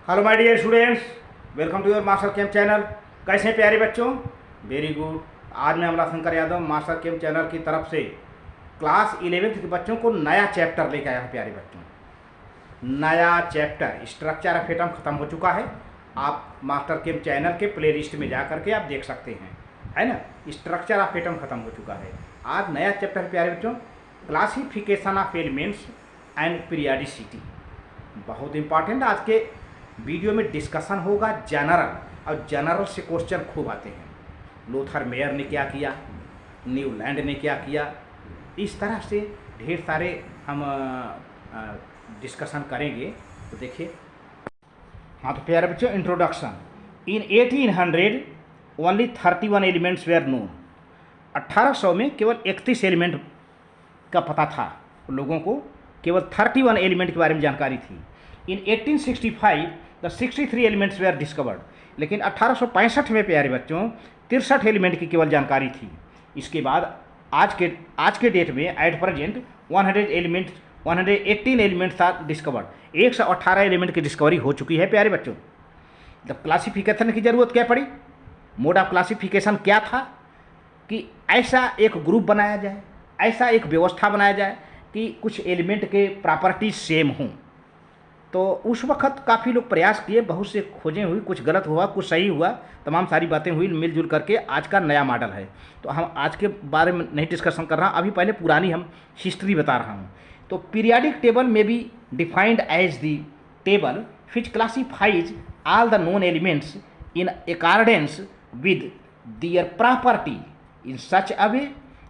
Hello my dear students, welcome to your master camp channel. कैसे हैं प्यारे बच्चों? Very good. आज मैं Amla Shankar Yadav master camp channel की तरफ से क्लास 11th के बच्चों को नया चैप्टर लेकर आया हूँ। प्यारे बच्चों, नया चैप्टर स्ट्रक्चर ऑफ एटम ख़त्म हो चुका है। आप मास्टर कैंप चैनल के प्ले लिस्ट में जा करके आप देख सकते हैं, है ना। स्ट्रक्चर ऑफ एटम ख़त्म हो चुका है। आज नया चैप्टर प्यारे बच्चों, classification of elements and periodicity. बहुत इंपॉर्टेंट आज के वीडियो में डिस्कशन होगा जनरल, और जनरल से क्वेश्चन खूब आते हैं। लोथर मेयर ने क्या किया, न्यूलैंड ने क्या किया, इस तरह से ढेर सारे हम डिस्कशन करेंगे। तो देखिए, हाँ तो प्यारे बच्चों, introduction. In 1800 only 31 elements were known. 1800 में केवल 31 एलिमेंट का पता था लोगों को, केवल 31 एलिमेंट के बारे में जानकारी थी। इन 1865 द 63 एलिमेंट्स वेयर डिस्कवर्ड। लेकिन 1865 में प्यारे बच्चों 63 एलिमेंट की केवल जानकारी थी। इसके बाद आज के डेट में at present 118 elements are discovered. 118 element की डिस्कवरी हो चुकी है प्यारे बच्चों। जब क्लासिफिकेशन की ज़रूरत क्या पड़ी, मोड ऑफ क्लासिफिकेशन क्या था कि ऐसा एक ग्रुप बनाया जाए, ऐसा एक व्यवस्था बनाया जाए कि कुछ एलिमेंट के प्रॉपर्टीज सेम हों। तो उस वक्त काफ़ी लोग प्रयास किए, बहुत से खोजें हुई, कुछ गलत हुआ, कुछ सही हुआ, तमाम सारी बातें हुई, मिलजुल करके आज का नया मॉडल है। तो हम आज के बारे में नहीं डिस्कशन कर रहा हूँ, अभी पहले पुरानी हम हिस्ट्री बता रहा हूँ। तो पीरियाडिक टेबल में be defined as the table which classifies all the known elements in accordance with their property in such a way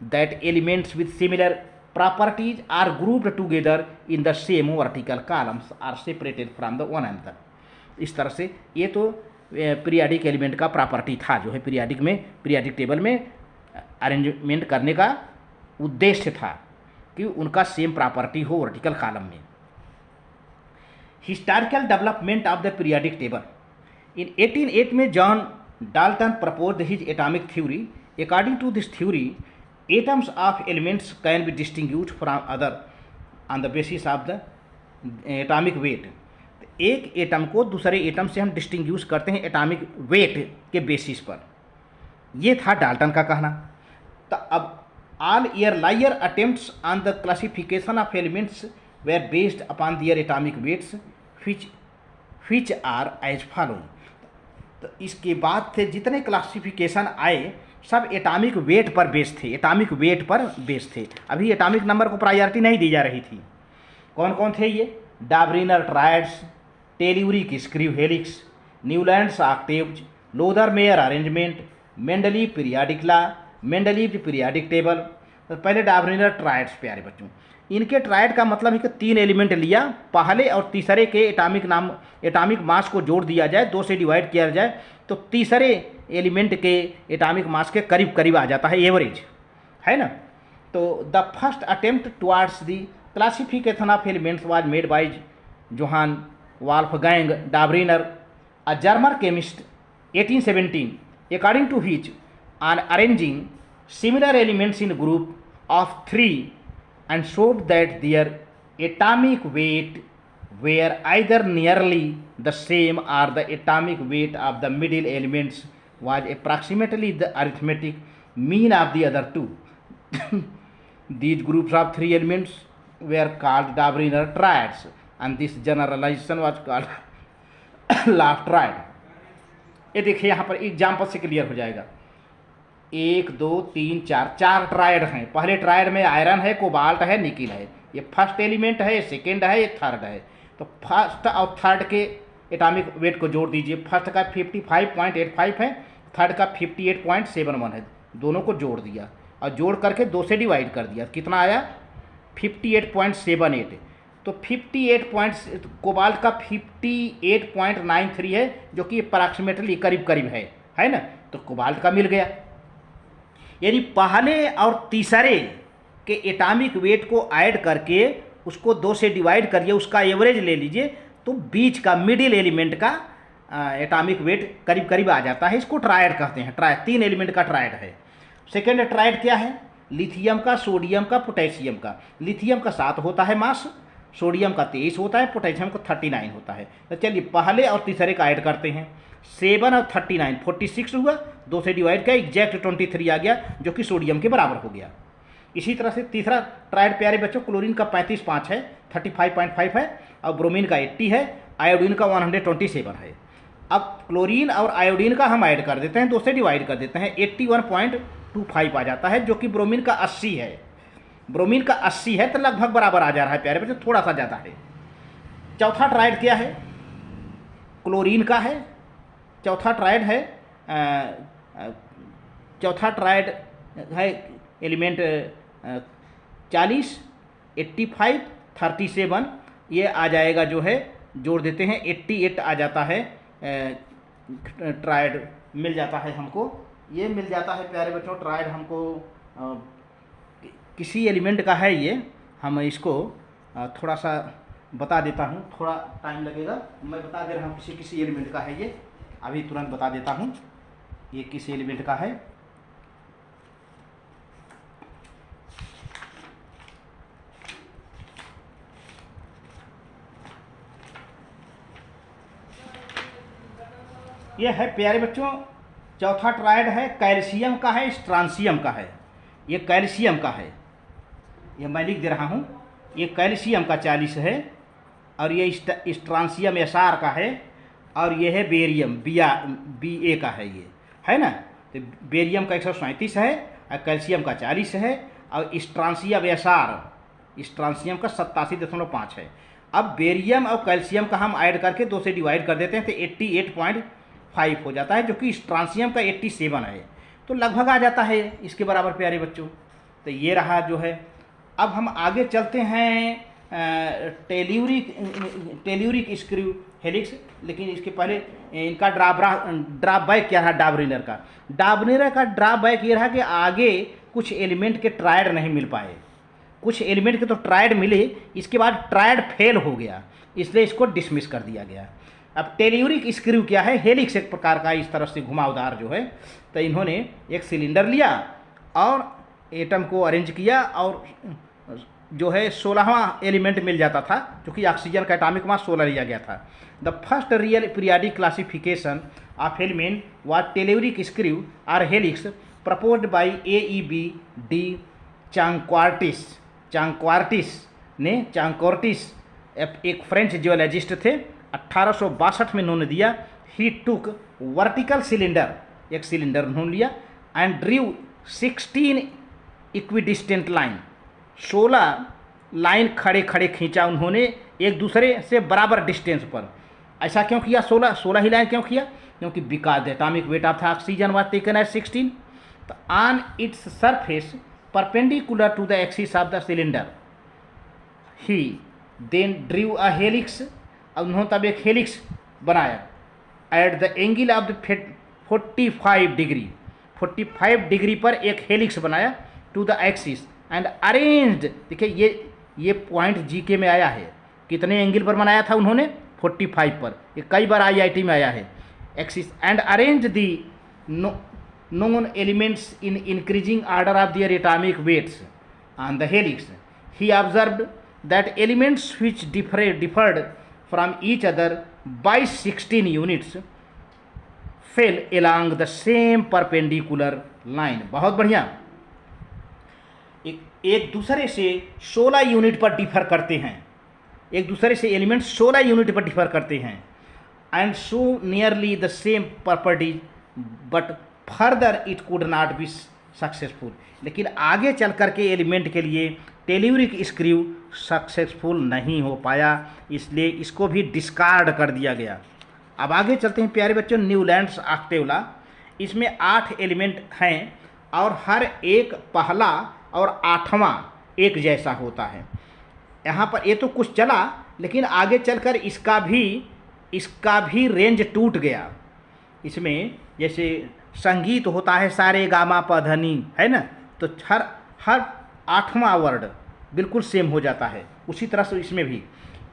that elements with similar properties are grouped together in the same vertical columns are separated from the one another। इस तरह से ये तो periodic element का property था, जो है periodic table में अरेंजमेंट करने का उद्देश्य था कि उनका सेम प्रॉपर्टी हो वर्टिकल कॉलम में। Historical development of the periodic table. In 1808 में John Dalton proposed his atomic theory. According to this theory, atoms of elements can be distinguished from other on the basis of the atomic weight। एक atom को दूसरे atom से हम distinguish करते हैं atomic weight के basis पर। ये था डाल्टन का कहना। तो अब all earlier attempts on the classification of elements were based upon their atomic weights which are as follow। तो इसके बाद थे जितने क्लासिफिकेशन आए सब एटॉमिक वेट पर बेस थे, एटॉमिक वेट पर बेस थे। अभी एटॉमिक नंबर को प्रायोरिटी नहीं दी जा रही थी। कौन कौन थे ये? Dobereiner triads, telluric screw helix, Newlands octaves, Lothar Meyer arrangement, Mendeleev periodic law, Mendeleev periodic table. तो पहले डाब्रिनर ट्रायड्स प्यारे बच्चों, इनके ट्रायड का मतलब है कि 3 एलिमेंट लिया, पहले और तीसरे के एटॉमिक मास को जोड़ दिया जाए, 2 से डिवाइड किया जाए तो तीसरे एलिमेंट के एटॉमिक मास के करीब करीब आ जाता है, एवरेज, है ना। तो the first attempt towards the classification of elements was made by Johann Wolfgang Dobereiner, a German chemist, 1817, according to which on arranging similar elements in group of 3 and showed that their atomic weight were either nearly the same or the atomic weight of the middle elements was approximately the arithmetic mean of the other two। These groups of 3 elements were called Dabriner triads and this generalization was called Laff triad। ये देखिए यहाँ पर example से clear हो जाएगा। 1 2 3 4 triad हैं। पहले triad में आयरन है, कोबाल्ट है, निकिल है। ये फर्स्ट एलिमेंट है, ये सेकेंड है, ये थर्ड है। तो फर्स्ट और थर्ड के एटॉमिक वेट को जोड़ दीजिए। फर्स्ट का 55.85 है, थर्ड का 58.71 है। दोनों को जोड़ दिया और जोड़ करके 2 से डिवाइड कर दिया। कितना आया? 58.78। तो 58 कोबाल्ट का 58.93 है, जो कि अप्रॉक्सीमेटली करीब करीब है ना। तो कोबाल्ट का मिल गया। यानी पहले और तीसरे के एटॉमिक वेट को ऐड करके उसको 2 से डिवाइड करिए, उसका एवरेज ले लीजिए, तो बीच का मिडिल एलिमेंट का एटॉमिक वेट करीब करीब आ जाता है। इसको ट्रायड कहते हैं। 3 एलिमेंट का ट्रायड है। सेकेंड ट्रायड क्या है? लिथियम का, सोडियम का, पोटेशियम का। लिथियम का 7 होता है मास, सोडियम का 23 होता है, पोटेशियम का 39 होता है। तो चलिए पहले और तीसरे का ऐड करते हैं। 7 और 39 46 हुआ, 2 से डिवाइड किया, एग्जैक्ट 23 आ गया, जो कि सोडियम के बराबर हो गया। इसी तरह से तीसरा ट्राइड प्यारे बच्चों, क्लोरीन का 35.5 है, 35.5 है, और ब्रोमीन का 80 है, आयोडीन का 127 है। अब क्लोरीन और आयोडीन का हम ऐड कर देते हैं, 2 से डिवाइड कर देते हैं, 81.25 आ जाता है, जो कि ब्रोमीन का 80 है। ब्रोमीन का 80 है तो लगभग बराबर आ जा रहा है प्यारे बच्चों, थोड़ा सा ज़्यादा है। चौथा ट्राइड क्या है? क्लोरीन का है। चौथा ट्राइड है एलिमेंट 40, 85, 37, ये आ जाएगा जो है, जोड़ देते हैं 88 आ जाता है। ट्राइड मिल जाता है हमको, ये मिल जाता है प्यारे बच्चों। ट्राइड हमको किसी एलिमेंट का है ये, हम इसको थोड़ा सा बता देता हूँ, थोड़ा टाइम लगेगा, मैं बता दे रहा हूँ किसी एलिमेंट का है ये, अभी तुरंत बता देता हूँ ये किस एलिमेंट का है। ये है प्यारे बच्चों, चौथा ट्राइड है, कैल्शियम का है, स्ट्रांसियम का है। ये कैल्शियम का है, ये मैं लिख दे रहा हूँ, ये कैल्शियम का 40 है, और ये स्ट्रांसियम एसआर का है, और ये है बेरियम BA का है, ये है ना। तो बेरियम का 137 है, और कैल्शियम का 40 है, और स्ट्रांसियम एसआर स्ट्रांसियम का 87.5 है। अब बेरियम और कैल्शियम का हम ऐड करके 2 से डिवाइड कर देते हैं तो 88.5 हो जाता है, जो कि स्ट्रांसियम का 87 है, तो लगभग आ जाता है इसके बराबर प्यारे बच्चों। तो ये रहा जो है। अब हम आगे चलते हैं टेल्यूरिक स्क्रू हेलिक्स, लेकिन इसके पहले इनका ड्रॉबैक क्या रहा डाबरीनर का? डाबरीनर का ड्रॉबैक ये रहा कि आगे कुछ एलिमेंट के ट्राइड नहीं मिल पाए, कुछ एलिमेंट के तो ट्राइड मिले, इसके बाद ट्राइड फेल हो गया, इसलिए इसको डिसमिस कर दिया गया। अब टेल्यूरिक स्क्रू क्या है? हेलिक्स एक प्रकार का इस तरफ से घुमावदार जो है। तो इन्होंने एक सिलेंडर लिया और एटम को अरेंज किया, और जो है 16वां एलिमेंट मिल जाता था, जो कि ऑक्सीजन का एटॉमिक मास 16 लिया गया था। The first real periodic classification of element was telluric screw और helix proposed by AEB de Chancourtois ने एक फ्रेंच जियोलॉजिस्ट थे, 1862 में इन्होंने दिया। ही टुक वर्टिकल सिलेंडर, एक सिलेंडर उन्होंने लिया, and drew 16 equidistant line, 16 line खड़े खड़े खींचा उन्होंने एक दूसरे से बराबर डिस्टेंस पर। ऐसा क्यों किया? 16 ही लाइन क्यों किया? क्योंकि because the atomic weight of the oxygen was taken as 16। तो on its surface perpendicular to the axis of the cylinder he then drew a helix. अब उन्होंने तब एक हेलिक्स बनाया at the angle of the 45 degree पर एक helix बनाया to the axis and arranged. देखिए ये पॉइंट जीके में आया है, कितने एंगल पर बनाया था उन्होंने? 45 पर। ये कई बार IIT में आया है। Axis and arrange the known elements in increasing order of their atomic weights on the helix. He observed that elements which differed from each other by 16 units fell along the same perpendicular line. बहुत बढ़िया। एक दूसरे से 16 unit पर differ करते हैं, एक दूसरे से एलिमेंट 16 यूनिट पर डिफर करते हैं, and so nearly the same properties, but further it could not be successful. लेकिन आगे चल कर के एलिमेंट के लिए टेल्यूरिक स्क्रू सक्सेसफुल नहीं हो पाया, इसलिए इसको भी डिस्कार्ड कर दिया गया। अब आगे चलते हैं प्यारे बच्चों, न्यूलैंड्स ऑक्टेवला। इसमें 8 एलिमेंट हैं और हर एक पहला और 8वां एक जैसा होता है। यहाँ पर ये तो कुछ चला, लेकिन आगे चलकर इसका भी रेंज टूट गया। इसमें जैसे संगीत होता है सारे गामा पधनी, है ना, तो हर 8वां वर्ड बिल्कुल सेम हो जाता है। उसी तरह से इसमें भी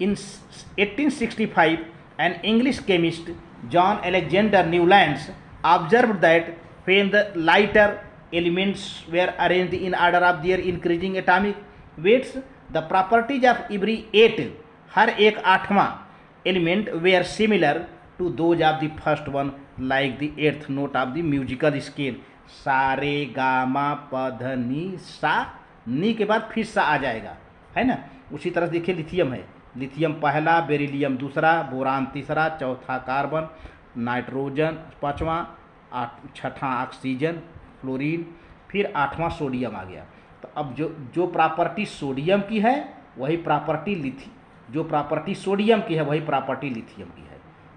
in 1865 an English chemist John Alexander Newlands observe that when the lighter elements were arranged in order of their increasing atomic weights the properties of every 8, हर एक 8वां element were similar to those of the first one like the 8th note of the musical scale. सा रे गा मा प ध नी सा, नी के बाद फिर सा आ जाएगा, है ना। उसी तरह देखिए लिथियम है, लिथियम पहला, बेरिलियम दूसरा, बोरान तीसरा, चौथा कार्बन, नाइट्रोजन पाँचवां, छठा ऑक्सीजन, फ्लोरीन, फिर 8वां सोडियम आ गया। तो अब जो प्रॉपर्टी सोडियम की है वही प्रॉपर्टी जो प्रॉपर्टी सोडियम की है वही प्रॉपर्टी लिथियम की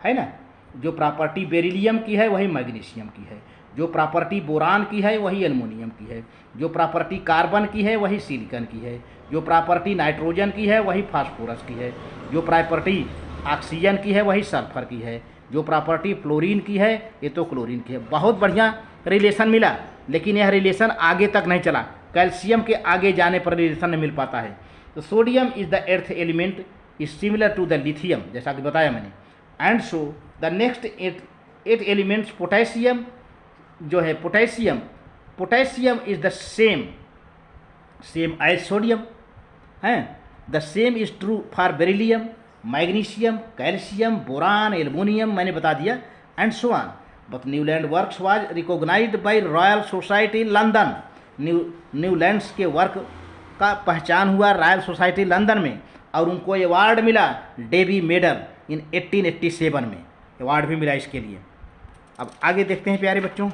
है ना। जो प्रॉपर्टी बेरिलियम की है वही मैग्नीशियम की है, जो प्रॉपर्टी बोरान की है वही एल्युमिनियम की है, जो प्रॉपर्टी कार्बन की है वही सिलिकॉन की है, जो प्रॉपर्टी नाइट्रोजन की है वही फास्फोरस की है, जो प्रॉपर्टी ऑक्सीजन की है वही सल्फर की है, जो प्रॉपर्टी फ्लोरीन की है ये तो क्लोरीन की है। बहुत बढ़िया रिलेशन मिला, लेकिन यह रिलेशन आगे तक नहीं चला, कैल्शियम के आगे जाने पर रिलेशन नहीं मिल पाता है। तो sodium is the eighth element is similar to the lithium, जैसा कि बताया मैंने। And so the next 8 elements potassium जो है, potassium is the same as sodium है। The same is true for beryllium, magnesium, calcium, boron, aluminium, मैंने बता दिया, and so on. But Newland works was recognised by Royal Society London. Newlands के work का पहचान हुआ रॉयल सोसाइटी लंदन में, और उनको अवार्ड मिला डेवी मेडल इन 1887 में, अवार्ड भी मिला इसके लिए। अब आगे देखते हैं प्यारे बच्चों।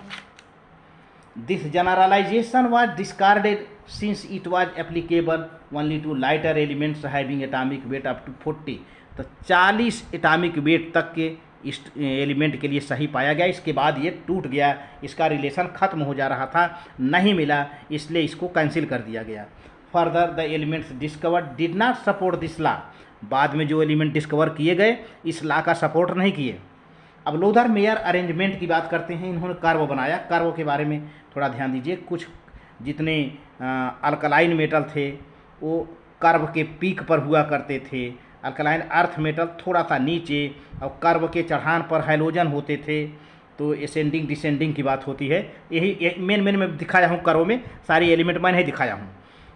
This generalization was discarded since it was applicable only to lighter elements having atomic weight up to 40। तो 40 एटॉमिक वेट तक के इस एलिमेंट के लिए सही पाया गया, इसके बाद ये टूट गया, इसका रिलेशन ख़त्म हो जा रहा था, नहीं मिला, इसलिए इसको कैंसिल कर दिया गया। Further the elements discovered did not support this law. बाद में जो एलिमेंट डिस्कवर किए गए इस लॉ का सपोर्ट नहीं किए। अब लोथर मेयर अरेंजमेंट की बात करते हैं। इन्होंने कर्व बनाया, कर्व के बारे में थोड़ा ध्यान दीजिए। कुछ जितने अल्कलाइन मेटल थे वो कर्व के पीक पर हुआ करते थे, अल्कलाइन अर्थ मेटल थोड़ा सा नीचे, और कर्व के चढ़ान पर हैलोजन होते थे। तो एसेंडिंग डिसेंडिंग की बात होती है। यही मेन मैं दिखाया हूँ, कर्व में सारी एलिमेंट मैं नहीं दिखाया हूँ।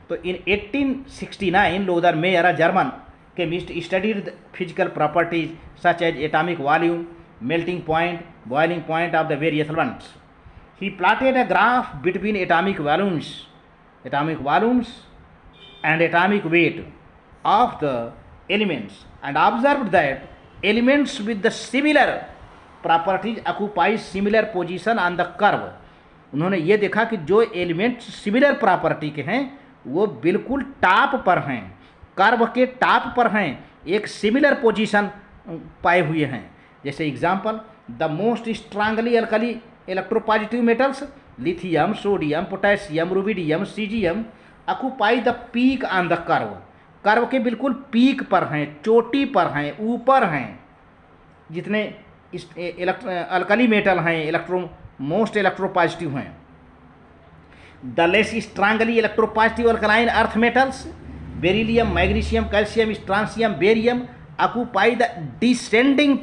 तो in 1869 Lothar Meyer German chemist studied physical properties such as atomic volume, melting point, boiling point of the various elements. He plotted a graph between atomic volumes and atomic weight of the elements, and observed that elements with the similar properties occupy similar position on the curve. उन्होंने ये देखा कि जो elements similar property के हैं वो बिल्कुल top पर हैं, कर्व के टॉप पर हैं, एक सिमिलर पोजीशन पाए हुए हैं। जैसे example, the most strongly alkali electropositive metals lithium, sodium, potassium, rubidium, caesium occupy the peak on the curve. Curve के बिल्कुल पीक पर हैं, चोटी पर हैं, ऊपर हैं। जितने अल्कली मेटल हैं मोस्ट इलेक्ट्रोपॉजिटिव हैं। The less strongly electropositive alkaline earth metals beryllium, magnesium, calcium, strontium, barium occupy the descending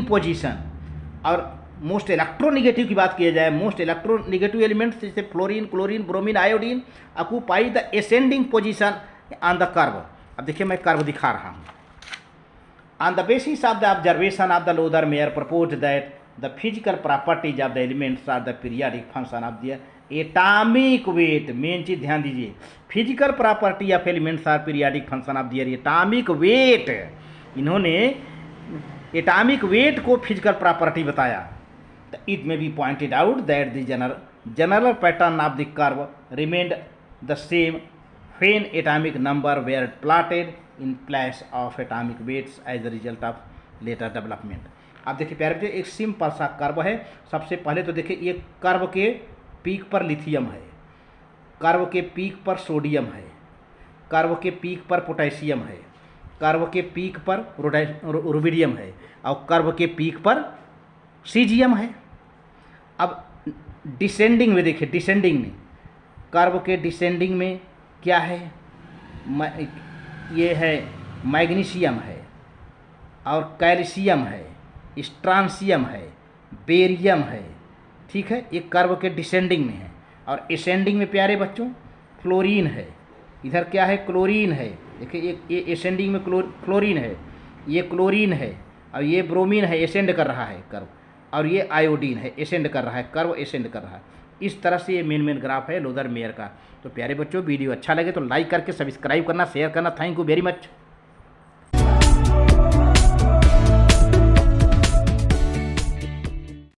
position. और मोस्ट इलेक्ट्रोनिगेटिव की बात किया जाए, मोस्ट इलेक्ट्रोनिगेटिव एलिमेंट्स जैसे fluorine, chlorine, bromine, iodine occupy the ascending position on the curve. अब देखिए मैं curve दिखा रहा हूँ। On the basis of the observation of the Lothar Meyer proposed that the physical properties of the elements are the periodic function of the atomic weight. Main चीज ध्यान दीजिए, physical property of elements are periodic function of the atomic weight. इन्होंने atomic weight को physical property बताया। It may be pointed out that the general pattern of the curve remained the same when atomic number were plotted in place of atomic weights as the result of later development. अब देखिए प्यारे बच्चे, एक simple सा curve है। सबसे पहले तो देखिए ये कर्व के पीक पर लिथियम है, कर्व के पीक पर सोडियम है, कर्व के पीक पर पोटेशियम है, कर्व के पीक पर रुबिडियम है, और कर्व के पीक पर सीजियम है। अब डिसेंडिंग में देखिए, डिसेंडिंग में कर्व के डिसेंडिंग में क्या है, ये है मैग्नीशियम है, और कैल्शियम है, स्ट्रांसियम है, बेरियम है। ठीक है, ये कर्व के डिसेंडिंग में है। और एसेंडिंग में प्यारे बच्चों फ्लोरीन है, इधर क्या है, क्लोरीन है। देखिए ये एसेंडिंग में क्लोरीन है, ये क्लोरीन है, और ये ब्रोमीन है, एसेंड कर रहा है कर्व, और ये आयोडीन है, एसेंड कर रहा है, कर्व एसेंड कर रहा है। इस तरह से ये मेन ग्राफ है लोदर मेयर का। तो प्यारे बच्चों, वीडियो अच्छा लगे तो लाइक करके सब्सक्राइब करना, शेयर करना। Thank you very much.